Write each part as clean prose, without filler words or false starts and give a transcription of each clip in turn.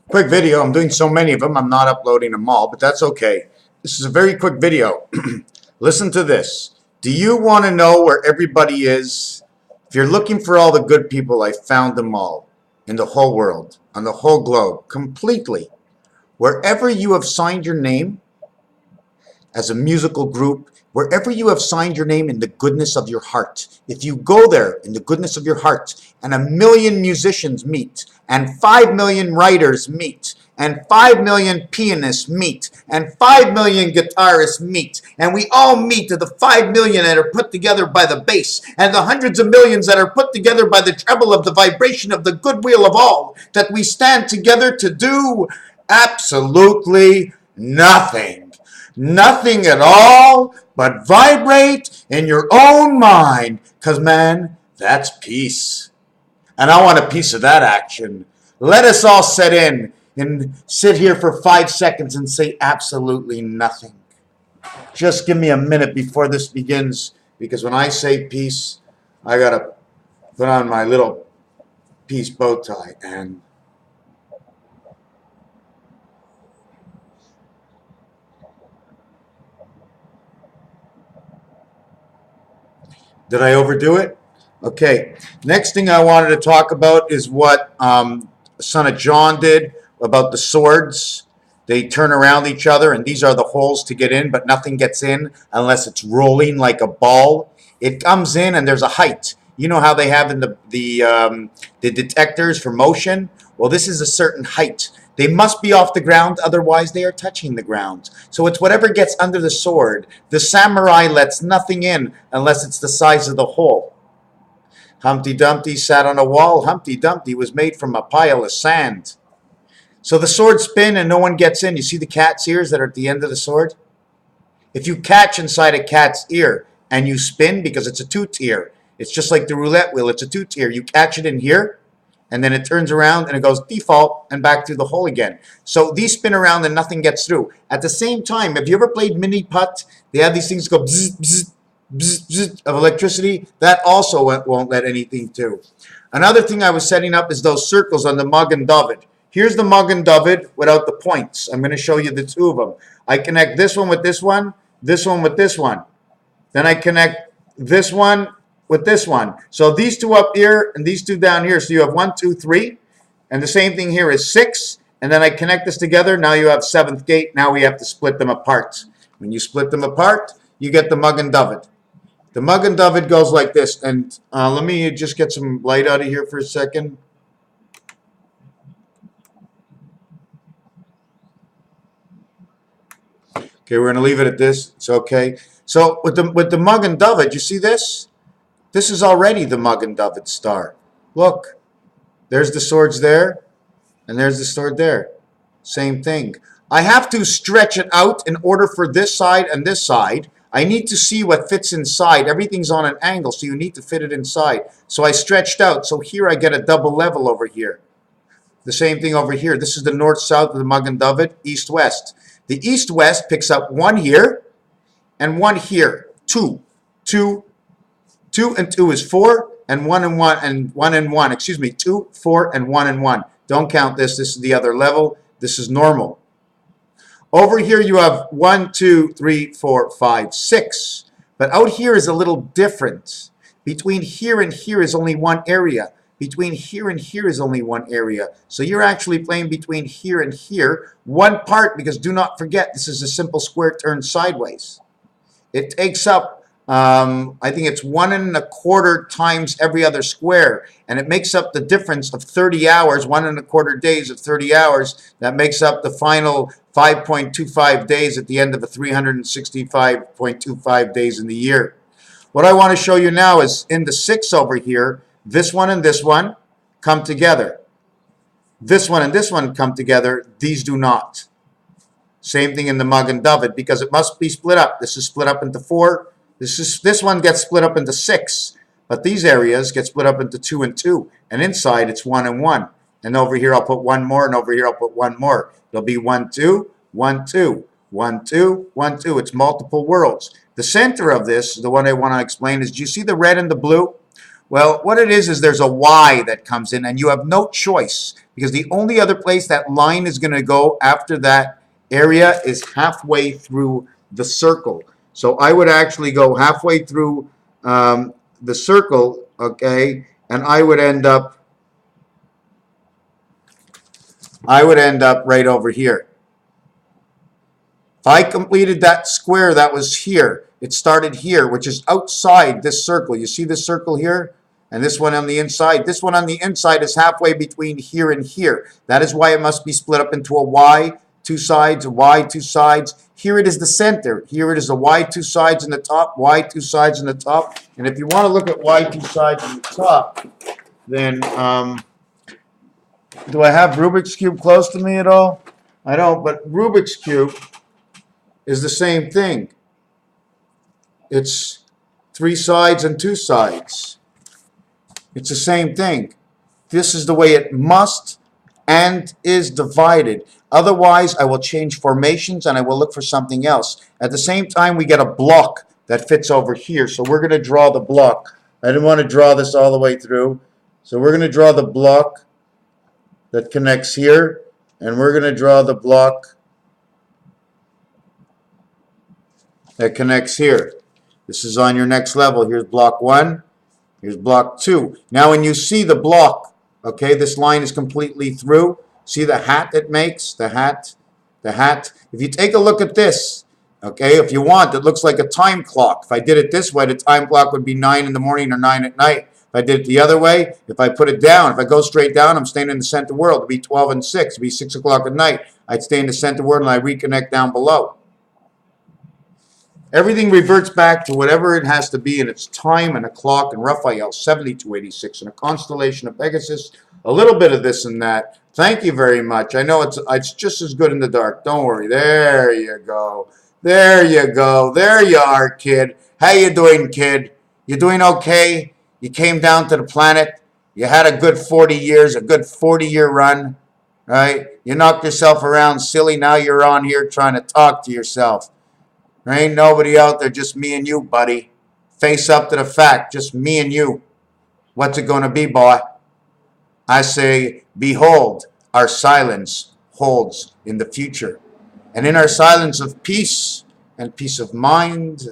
Quick video. I'm doing so many of them, I'm not uploading them all, but that's okay. This is a very quick video. Listen to this. Do you want to know where everybody is? If you're looking for all the good people, I found them all in the whole world, on the whole globe, completely. Wherever you have signed your name as a musical group, wherever you have signed your name in the goodness of your heart, if you go there in the goodness of your heart and 1 million musicians meet, and 5 million writers meet, and 5 million pianists meet, and 5 million guitarists meet, and we all meet to the 5 million that are put together by the bass, and the hundreds of millions that are put together by the treble of the vibration of the goodwill of all, that we stand together to do absolutely nothing. Nothing at all but vibrate in your own mind, because man, that's peace. And I want a piece of that action. Let us all sit in and sit here for 5 seconds and say absolutely nothing. Just give me a minute before this begins, because when I say peace, I gotta put on my little peace bow tie. And did I overdo it? Okay. Next thing I wanted to talk about is what Son of John did about the swords. They turn around each other, and these are the holes to get in, but nothing gets in unless it's rolling like a ball. It comes in, and there's a height. You know how they have in the detectors for motion? Well, this is a certain height. They must be off the ground, otherwise they are touching the ground. So it's whatever gets under the sword. The samurai lets nothing in unless it's the size of the hole. Humpty Dumpty sat on a wall. Humpty Dumpty was made from a pile of sand. So the sword spin and no one gets in. You see the cat's ears that are at the end of the sword? If you catch inside a cat's ear and you spin, because it's a two-tier, it's just like the roulette wheel, it's a two-tier. You catch it in here, and then it turns around and it goes default and back through the hole again. So these spin around and nothing gets through. At the same time, have you ever played mini putt? They have these things go bzz, bzz, bzz, bzz of electricity. That also won't let anything through. Another thing I was setting up is those circles on the Magen David. Here's the Magen David without the points. I'm going to show you the two of them. I connect this one with this one with this one. Then I connect this one with this one. So these two up here and these two down here. So you have 1, 2, 3. And the same thing here is 6. And then I connect this together. Now you have 7th gate. Now we have to split them apart. When you split them apart, you get the Magen David. The Magen David goes like this. And let me just get some light out of here for a second. Okay, we're going to leave it at this. It's okay. So with the Magen David, you see this? This is already the Magen David star. Look, there's the swords there, and there's the sword there. Same thing. I have to stretch it out in order for this side and this side. I need to see what fits inside. Everything's on an angle, so you need to fit it inside. So I stretched out. So here I get a double level over here. The same thing over here. This is the north-south of the Magen David, east-west. The east-west picks up 1 here and 1 here. 2. 2 and 2 is 4, and 1 and 1 and 1 and 1. Excuse me, 2, 4, and 1 and 1. Don't count this. This is the other level. This is normal. Over here you have 1, 2, 3, 4, 5, 6. But out here is a little different. Between here and here is only one area. Between here and here is only one area. So you're actually playing between here and here. One part, because do not forget, this is a simple square turned sideways. It takes up, I think it's 1 1/4 times every other square. And it makes up the difference of 30 hours, 1 1/4 days of 30 hours. That makes up the final 5.25 days at the end of the 365.25 days in the year. What I want to show you now is in the 6 over here, this one and this one come together. This one and this one come together. These do not. Same thing in the Magen David, because it must be split up. This is split up into 4. This one gets split up into 6. But these areas get split up into 2 and 2. And inside it's 1 and 1. And over here I'll put 1 more, and over here I'll put 1 more. It'll be 1, 2, 1, 2, 1, 2, 1, 2. It's multiple worlds. The center of this, the one I want to explain, is do you see the red and the blue? Well, what it is there's a Y that comes in, and you have no choice because the only other place that line is going to go after that area is halfway through the circle. So I would actually go halfway through the circle, okay, and I would end up right over here. If I completed that square that was here, it started here, which is outside this circle. You see this circle here? And this one on the inside. This one on the inside is halfway between here and here. That is why it must be split up into a Y, two sides, a Y, two sides. Here it is the center. Here it is a Y, two sides in the top, Y, two sides in the top. And if you want to look at Y, two sides in the top, then do I have Rubik's Cube close to me at all? I don't, but Rubik's Cube is the same thing. It's three sides and two sides. It's the same thing. This is the way it must and is divided. Otherwise, I will change formations and I will look for something else. At the same time, we get a block that fits over here. So we're going to draw the block. I didn't want to draw this all the way through. So we're going to draw the block that connects here. And we're going to draw the block that connects here. This is on your next level. Here's block 1. Here's block 2. Now when you see the block, okay, this line is completely through. See the hat it makes? The hat. If you take a look at this, okay, if you want, it looks like a time clock. If I did it this way, the time clock would be 9 in the morning or 9 at night. If I did it the other way, if I put it down, if I go straight down, I'm staying in the center world. It'd be 12 and 6. It'd be 6 o'clock at night. I'd stay in the center world and I reconnect down below. Everything reverts back to whatever it has to be in its time, and a clock and Raphael 7286 and a constellation of Pegasus, a little bit of this and that. Thank you very much. I know it's just as good in the dark. Don't worry. There you go. There you go. There you are, kid. How you doing, kid? You doing okay? You came down to the planet. You had a good 40 years, a good 40-year run, right? You knocked yourself around silly. Now you're on here trying to talk to yourself. There ain't nobody out there, just me and you, buddy. Face up to the fact, just me and you. What's it going to be, boy? I say, behold, our silence holds in the future. And in our silence of peace and peace of mind,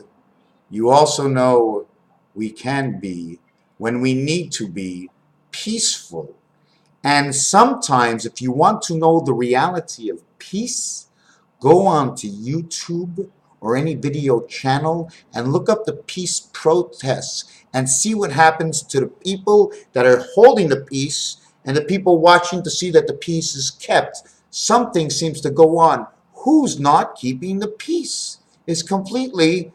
you also know we can be, when we need to be, peaceful. And sometimes, if you want to know the reality of peace, go on to YouTube or any video channel and look up the peace protests and see what happens to the people that are holding the peace and the people watching to see that the peace is kept. Something seems to go on. Who's not keeping the peace? Is completely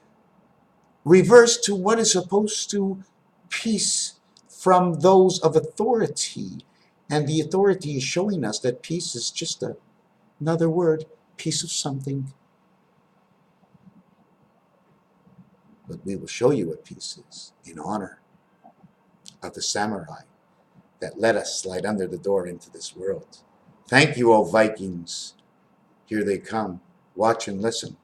reversed to what is supposed to peace from those of authority. And the authority is showing us that peace is just another word, piece of something. But we will show you what peace is in honor of the samurai that let us slide under the door into this world. Thank you, O Vikings. Here they come. Watch and listen.